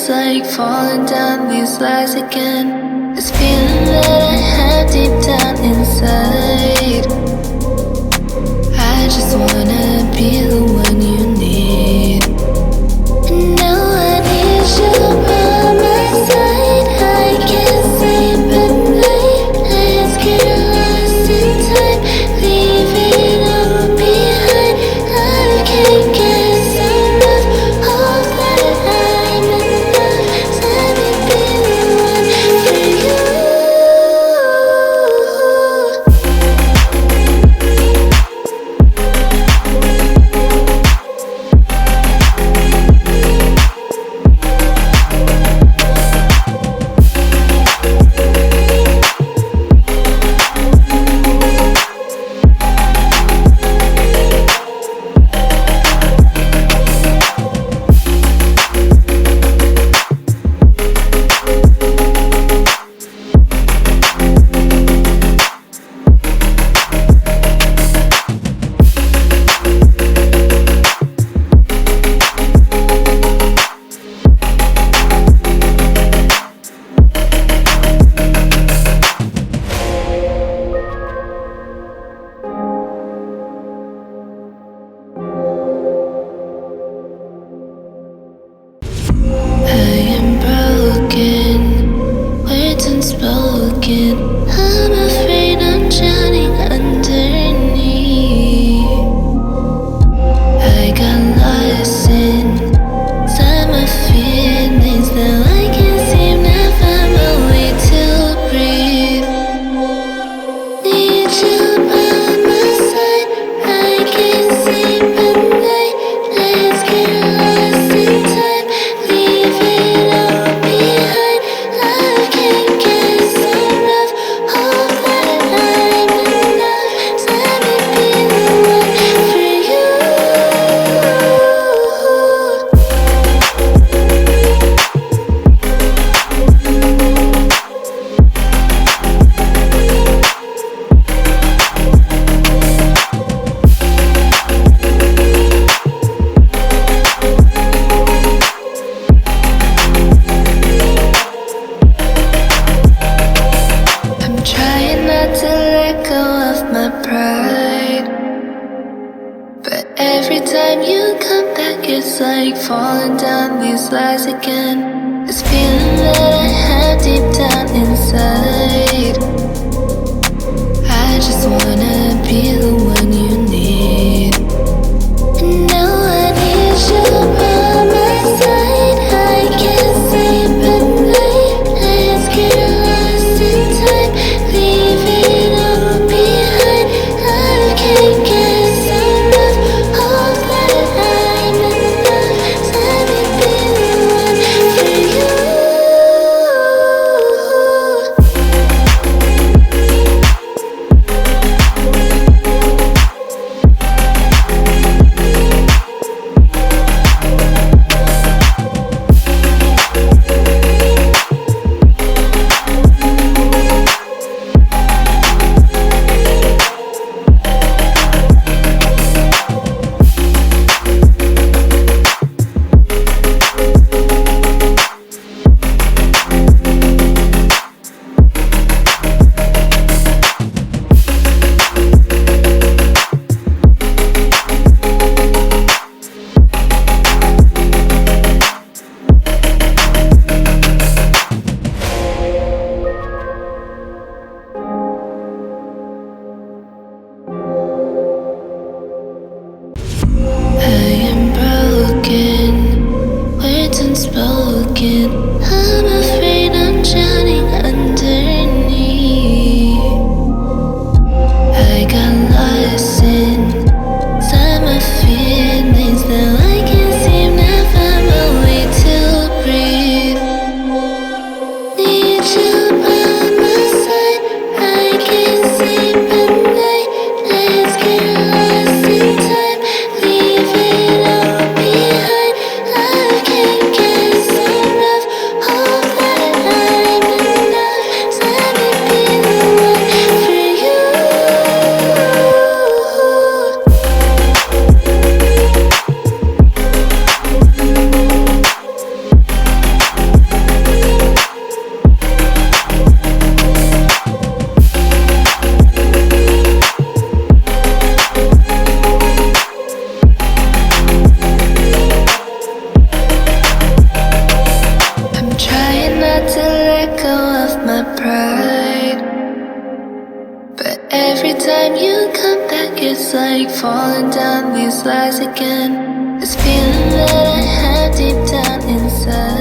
it's like falling down these lies again. This feeling that I have deep down inside. I just wanna be the one you need. And now I need you by my side. I can't sleep at night. Let's get lost in time. Leave it all behind. I can't get enough of that I'm enough. Let me be the one for you. Unspoken, I'm afraid I'm drowning underneath. I got lost in summer feelings. Now I can't seem to find my way to breathe. Need you by my side. I can't sleep at night. Let's get lost in time. Leave it all behind. I can't get enough of that I'm enough. Let me be the one for you. I'm trying not to let go of my pride, but every time you come back, it's like falling down these lies again. This feeling that I have deep down inside. I just wanna be the one you need. And now I need you by my side. I can't sleep at night. Let's get lost in time. Leave it all behind. I can't get enough of that I'm enough. Let me be the one for you. it's like falling down these lies again. This feeling that I have deep down inside.